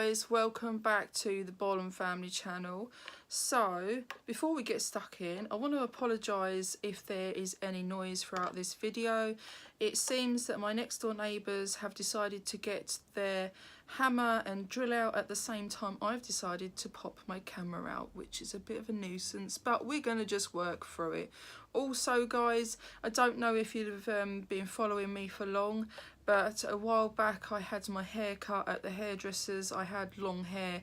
guys, welcome back to the Bolham family channel. So before we get stuck in, I want to apologise if there is any noise throughout this video. It seems that my next door neighbours have decided to get their hammer and drill out at the same time I've decided to pop my camera out, which is a bit of a nuisance, but we're going to just work through it. Also guys, I don't know if you've been following me for long, but a while back I had my hair cut at the hairdressers. I had long hair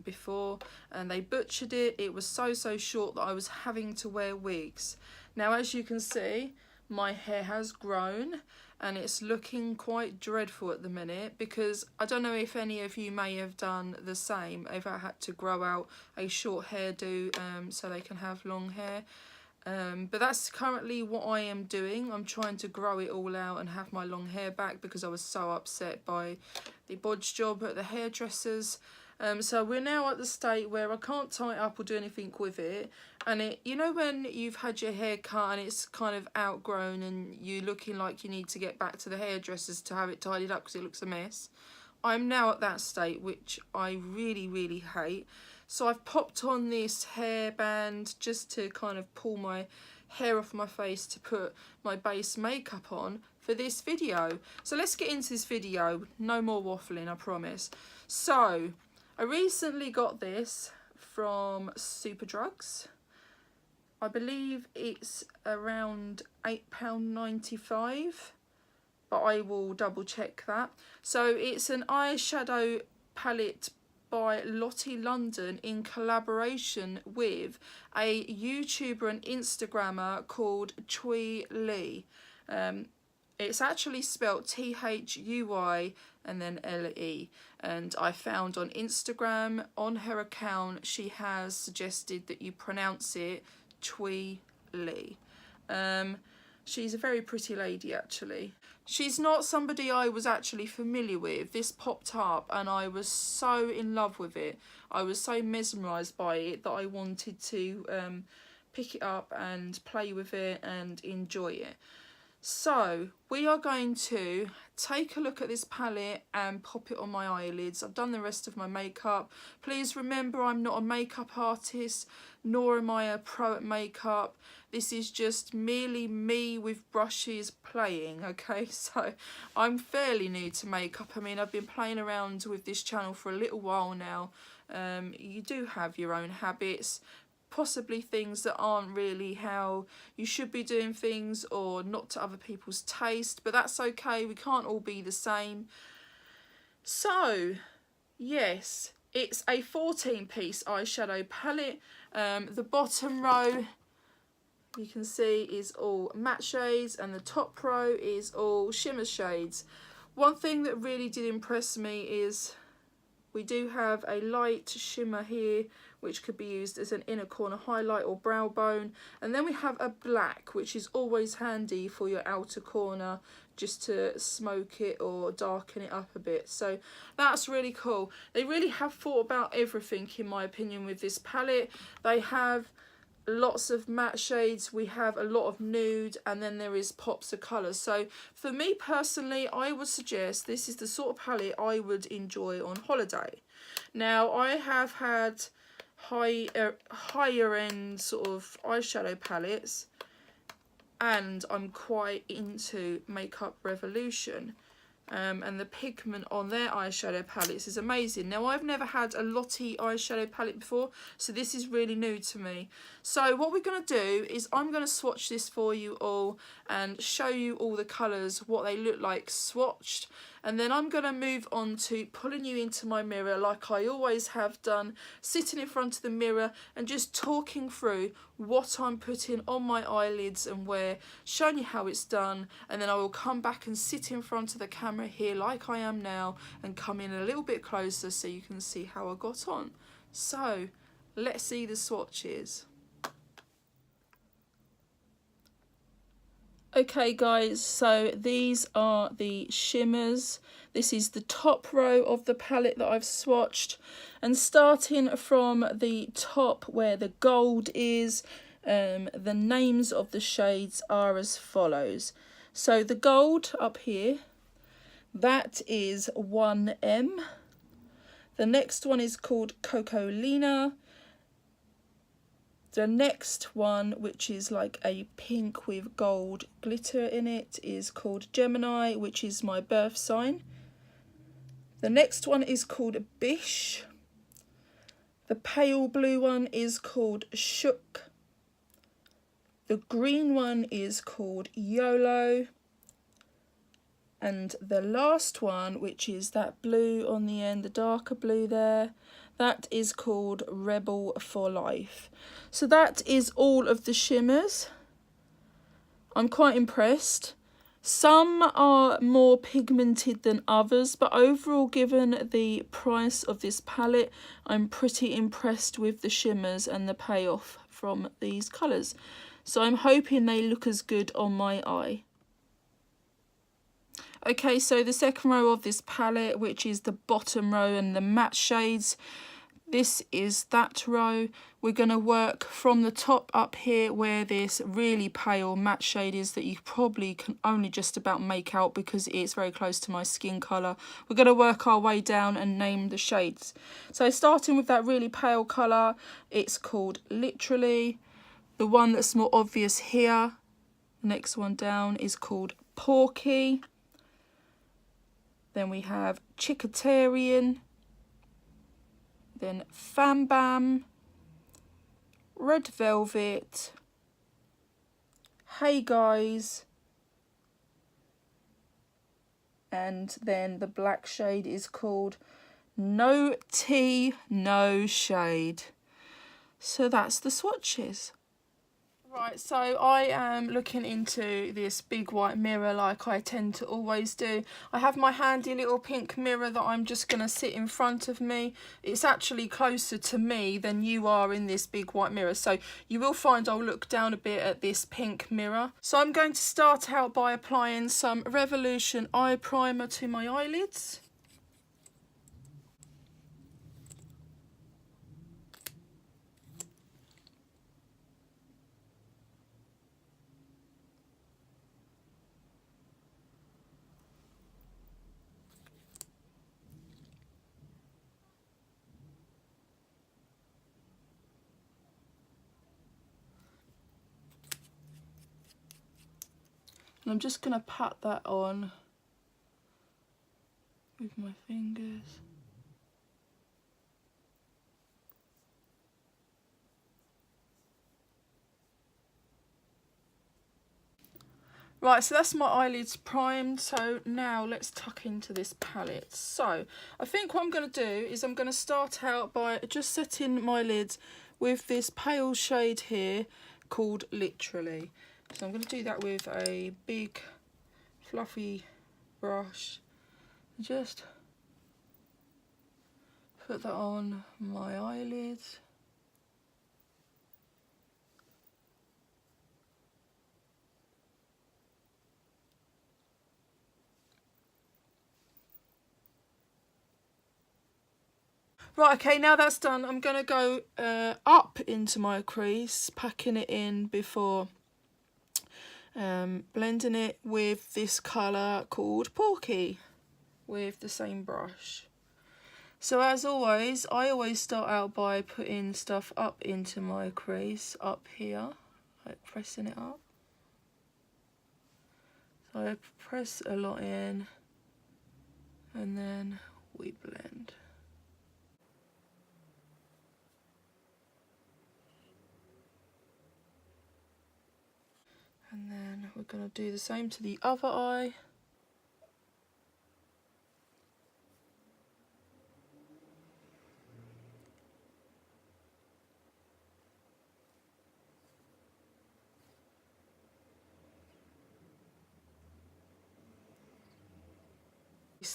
before and they butchered it. It was so short that I was having to wear wigs. Now as you can see, my hair has grown and it's looking quite dreadful at the minute, because I don't know if any of you may have done the same, if I had to grow out a short hairdo so they can have long hair. But that's currently what I am doing. I'm trying to grow it all out and have my long hair back because I was so upset by the bodge job at the hairdressers. So we're now at the state where I can't tie it up or do anything with it. And it, you know when you've had your hair cut and it's kind of outgrown and you're looking like you need to get back to the hairdressers to have it tidied up because it looks a mess? I'm now at that state, which I really hate. So I've popped on this hairband just to kind of pull my hair off my face to put my base makeup on for this video. So let's get into this video. No more waffling, I promise. So I recently got this from Superdrug. I believe it's around £8.95, but I will double check that. So it's an eyeshadow palette by Lottie London in collaboration with a YouTuber and Instagrammer called Thuy. It's actually spelt Thuy and then L-E, and I found on Instagram, on her account, she has suggested that you pronounce it Thuy. She's a very pretty lady actually. She's not somebody I was actually familiar with. This popped up and I was so in love with it. I was so mesmerised by it that I wanted to pick it up and play with it and enjoy it. So we are going to take a look at this palette and pop it on my eyelids. I've done the rest of my makeup. Please remember, I'm not a makeup artist, nor am I a pro at makeup. This is just merely me with brushes playing, okay? So I'm fairly new to makeup. I mean, I've been playing around with this channel for a little while now. You do have your own habits, possibly things that aren't really how you should be doing things or not to other people's taste, but that's okay. We can't all be the same. So yes, it's a 14-piece eyeshadow palette. The bottom row, you can see, is all matte shades and the top row is all shimmer shades. One thing that really did impress me is we do have a light shimmer here which could be used as an inner corner highlight or brow bone, and then we have a black which is always handy for your outer corner just to smoke it or darken it up a bit. So that's really cool. They really have thought about everything in my opinion with this palette. They have lots of matte shades, we have a lot of nude, and then there is pops of colour. So for me personally, I would suggest this is the sort of palette I would enjoy on holiday. Now I have had higher end sort of eyeshadow palettes, and I'm quite into Makeup Revolution. And the pigment on their eyeshadow palettes is amazing. Now I've never had a Lottie eyeshadow palette before, so this is really new to me. So what we're going to do is I'm going to swatch this for you all and show you all the colours, what they look like swatched, and then I'm going to move on to pulling you into my mirror like I always have done, sitting in front of the mirror and just talking through what I'm putting on my eyelids and where, showing you how it's done, and then I will come back and sit in front of the camera here like I am now and come in a little bit closer so you can see how I got on. So let's see the swatches. Okay guys, so these are the shimmers. This is the top row of the palette that I've swatched, and starting from the top where the gold is, the names of the shades are as follows. So the gold up here, that is 1M. The next one is called Cocolina. The next one, which is like a pink with gold glitter in it, is called Gemini, which is my birth sign. The next one is called Bish. The pale blue one is called Shook. The green one is called YOLO. And the last one, which is that blue on the end, the darker blue there, that is called Rebel for Life. So that is all of the shimmers. I'm quite impressed. Some are more pigmented than others, but overall, given the price of this palette, I'm pretty impressed with the shimmers and the payoff from these colours. So I'm hoping they look as good on my eye. Okay, so the second row of this palette, which is the bottom row and the matte shades, this is that row. We're going to work from the top up here where this really pale matte shade is that you probably can only just about make out because it's very close to my skin colour. We're going to work our way down and name the shades. So starting with that really pale colour, it's called Literally. The one that's more obvious here, the next one down, is called Porky. Then we have Chickatarian, then Fam Bam, Red Velvet, Hey Guys, and then the black shade is called No Tea, No Shade. So that's the swatches. Right, so I am looking into this big white mirror like I tend to always do. I have my handy little pink mirror that I'm just going to sit in front of me. It's actually closer to me than you are in this big white mirror, so you will find I'll look down a bit at this pink mirror. So I'm going to start out by applying some Revolution eye primer to my eyelids. And I'm just going to pat that on with my fingers. Right, so that's my eyelids primed. So now let's tuck into this palette. So I think what I'm going to do is I'm going to start out by just setting my lids with this pale shade here called Literally. So I'm going to do that with a big fluffy brush. Just put that on my eyelids. Right, okay, now that's done, I'm going to go up into my crease, packing it in before blending it with this colour called Porky with the same brush. So as always, I always start out by putting stuff up into my crease, up here, like pressing it up. So I press a lot in and then we blend. And then we're going to do the same to the other eye.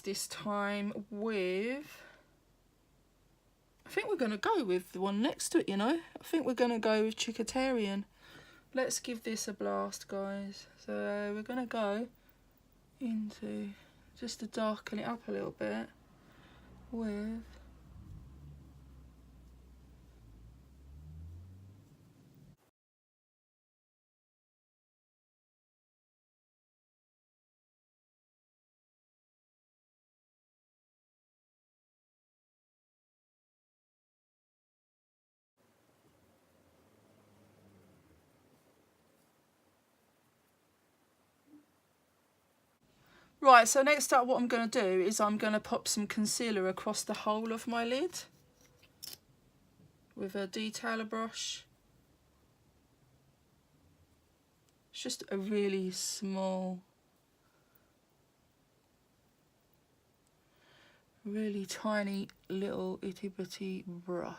This time with, I think we're going to go with the one next to it, you know. I think we're going to go with Chickatarian. Let's give this a blast, guys. So we're going to go into, just to darken it up a little bit, with Right, so next up what I'm going to do is I'm going to pop some concealer across the whole of my lid with a detailer brush. It's just a really small, really tiny little itty bitty brush.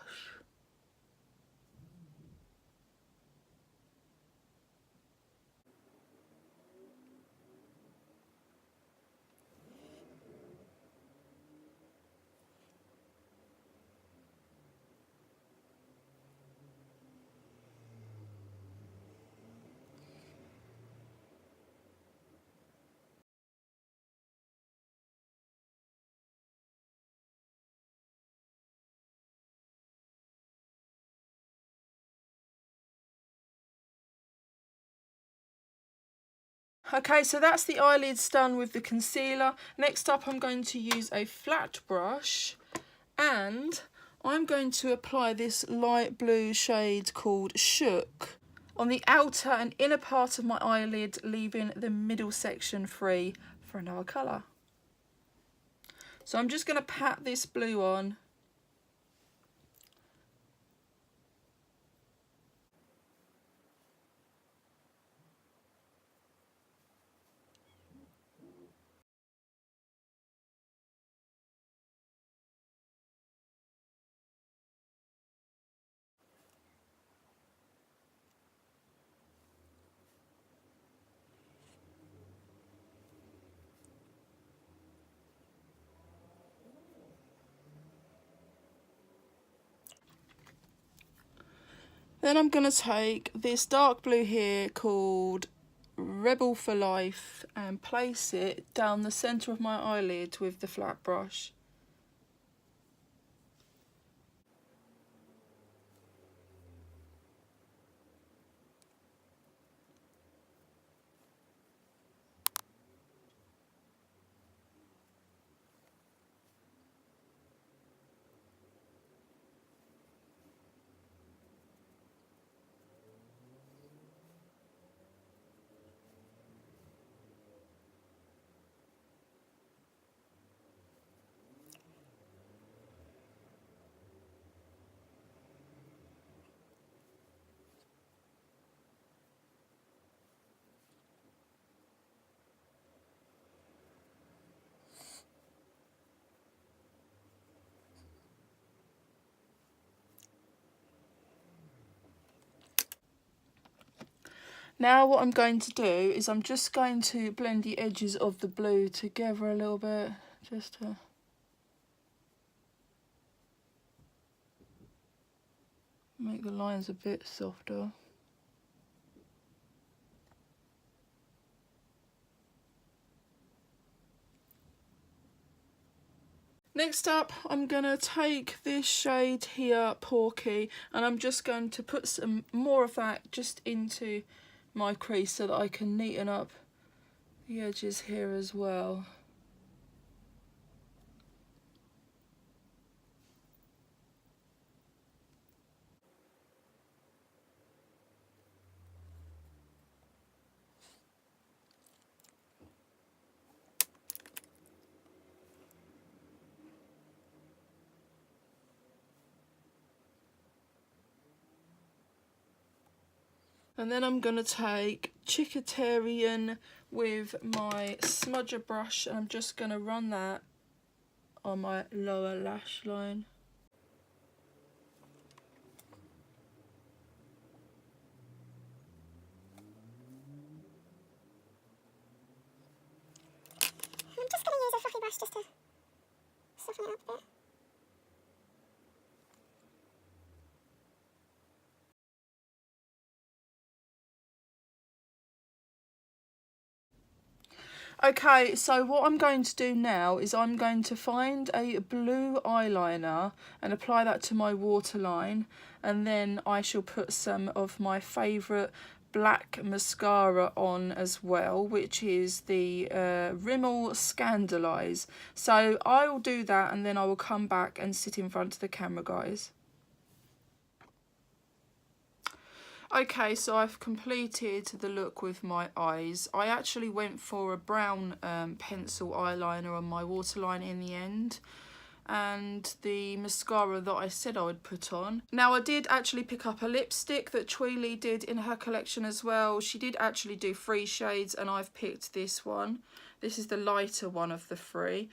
Okay, so that's the eyelids done with the concealer. Next up I'm going to use a flat brush and I'm going to apply this light blue shade called Shook on the outer and inner part of my eyelid, leaving the middle section free for another colour. So I'm just going to pat this blue on. Then I'm going to take this dark blue here called Rebel for Life and place it down the centre of my eyelid with the flat brush. Now what I'm going to do is I'm just going to blend the edges of the blue together a little bit, just to make the lines a bit softer. Next up, I'm going to take this shade here, Porky, and I'm just going to put some more of that just into my crease so that I can neaten up the edges here as well. And then I'm going to take Chickatarian with my smudger brush and I'm just going to run that on my lower lash line. I'm just going to use a fluffy brush just to soften it up a bit. Okay, so what I'm going to do now is I'm going to find a blue eyeliner and apply that to my waterline, and then I shall put some of my favourite black mascara on as well, which is the Rimmel Scandalise. So I will do that and then I will come back and sit in front of the camera, guys. Okay, so I've completed the look with my eyes. I actually went for a brown pencil eyeliner on my waterline in the end, and the mascara that I said I would put on. Now I did actually pick up a lipstick that Thuy did in her collection as well. She did actually do 3 shades and I've picked this one. This is the lighter one of the 3.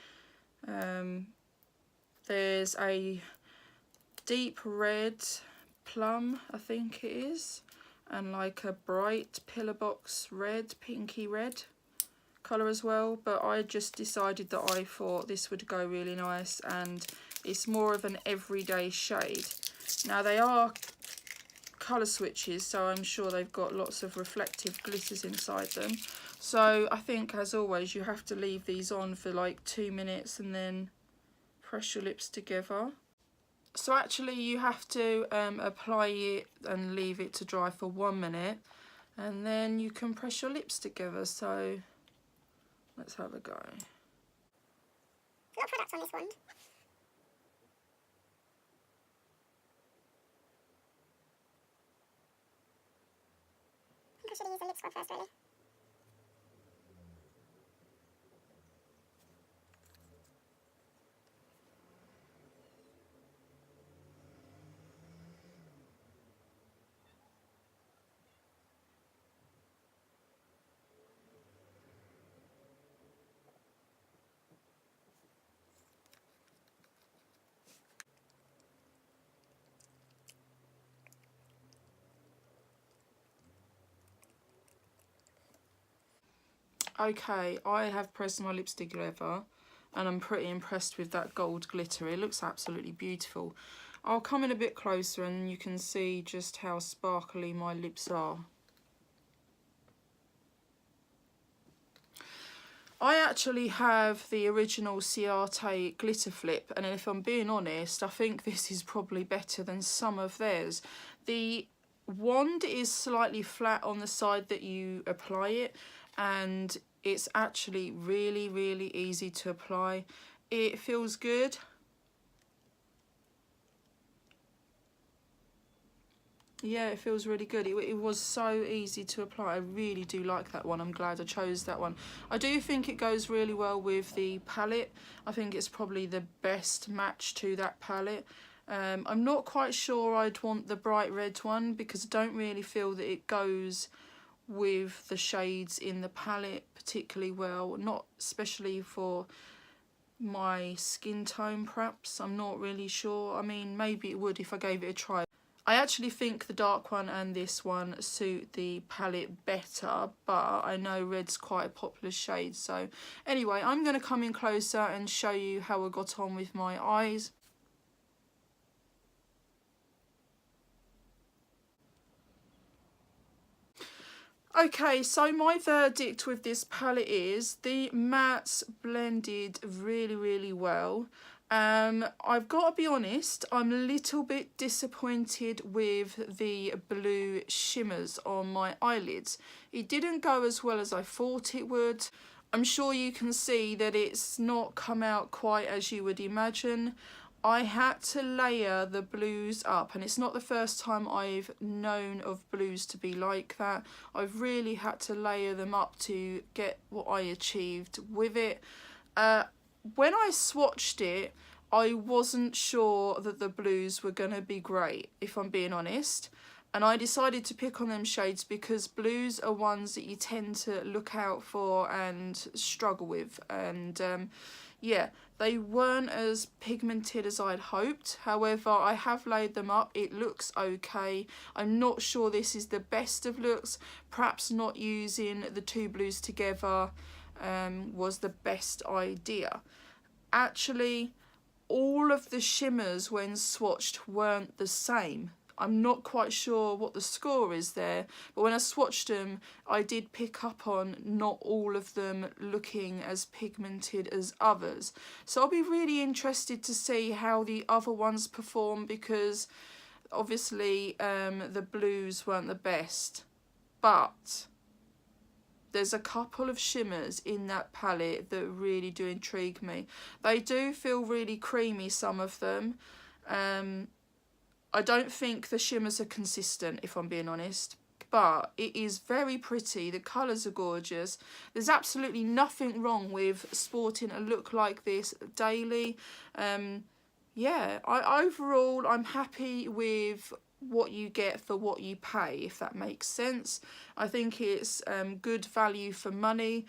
There's a deep red plum, I think it is, and like a bright pillar box red, pinky red colour as well, but I just decided that I thought this would go really nice, and it's more of an everyday shade. Now they are colour switches, so I'm sure they've got lots of reflective glitters inside them, so I think as always you have to leave these on for like 2 minutes and then press your lips together. So actually you have to apply it and leave it to dry for 1 minute, and then you can press your lips together. So let's have a go. A lot of products on this wand. I think I should have used a lip scrub first, really. Okay, I have pressed my lips together and I'm pretty impressed with that gold glitter. It looks absolutely beautiful. I'll come in a bit closer and you can see just how sparkly my lips are. I actually have the original Ciate glitter flip, and if I'm being honest, I think this is probably better than some of theirs. The wand is slightly flat on the side that you apply it, and it's actually really, really easy to apply. It feels good. Yeah, it feels really good. It was so easy to apply. I really do like that one. I'm glad I chose that one. I do think it goes really well with the palette. I think it's probably the best match to that palette. I'm not quite sure I'd want the bright red one because I don't really feel that it goes with the shades in the palette particularly well. Not especially for my skin tone perhaps. I'm not really sure. I mean, maybe it would if I gave it a try. I actually think the dark one and this one suit the palette better, but I know red's quite a popular shade. So anyway, I'm going to come in closer and show you how I got on with my eyes. Okay, so my verdict with this palette is the mattes blended really, really well. I've got to be honest, I'm a little bit disappointed with the blue shimmers on my eyelids. It didn't go as well as I thought it would. I'm sure you can see that it's not come out quite as you would imagine. I had to layer the blues up, and it's not the first time I've known of blues to be like that. I've really had to layer them up to get what I achieved with it. When I swatched it, I wasn't sure that the blues were going to be great, if I'm being honest. And I decided to pick on them shades because blues are ones that you tend to look out for and struggle with. And yeah, they weren't as pigmented as I'd hoped. However, I have laid them up. It looks okay. I'm not sure this is the best of looks. Perhaps not using the two blues together was the best idea. Actually, all of the shimmers when swatched weren't the same. I'm not quite sure what the score is there, but when I swatched them, I did pick up on not all of them looking as pigmented as others. So I'll be really interested to see how the other ones perform, because obviously the blues weren't the best. But there's a couple of shimmers in that palette that really do intrigue me. They do feel really creamy, some of them. I don't think the shimmers are consistent, if I'm being honest, but it is very pretty. The colours are gorgeous. There's absolutely nothing wrong with sporting a look like this daily. Yeah, overall I'm happy with what you get for what you pay, if that makes sense. I think it's good value for money.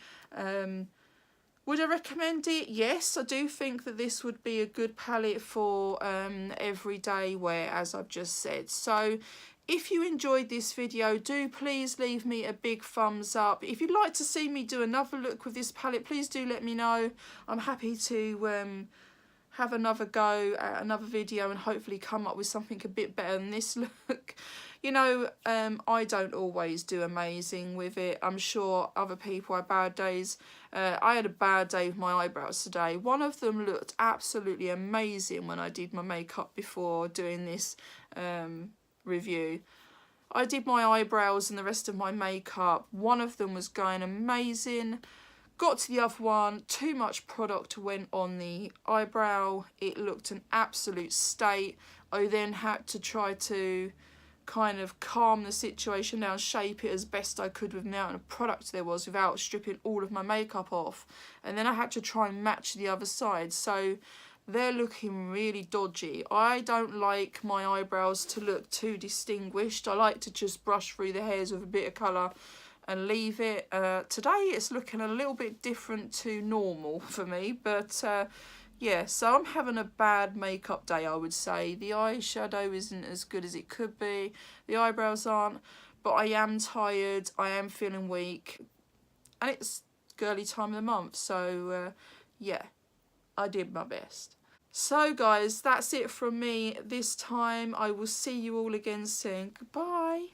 Would I recommend it? Yes, I do think that this would be a good palette for everyday wear, as I've just said. So if you enjoyed this video, do please leave me a big thumbs up. If you'd like to see me do another look with this palette, please do let me know. I'm happy to have another go at another video and hopefully come up with something a bit better than this look. You know, I don't always do amazing with it. I'm sure other people have bad days. I had a bad day with my eyebrows today. One of them looked absolutely amazing when I did my makeup before doing this review. I did my eyebrows and the rest of my makeup. One of them was going amazing. Got to the other one, too much product went on the eyebrow. It looked an absolute state. I then had to try to kind of calm the situation down, shape it as best I could with the amount of product there was without stripping all of my makeup off. And then I had to try and match the other side. So they're looking really dodgy. I don't like my eyebrows to look too distinguished. I like to just brush through the hairs with a bit of colour and leave it. Today it's looking a little bit different to normal for me, but yeah, so I'm having a bad makeup day, I would say. The eyeshadow isn't as good as it could be, the eyebrows aren't, but I am tired, I am feeling weak, and it's girly time of the month, so yeah, I did my best. So guys, that's it from me this time. I will see you all again soon. Goodbye.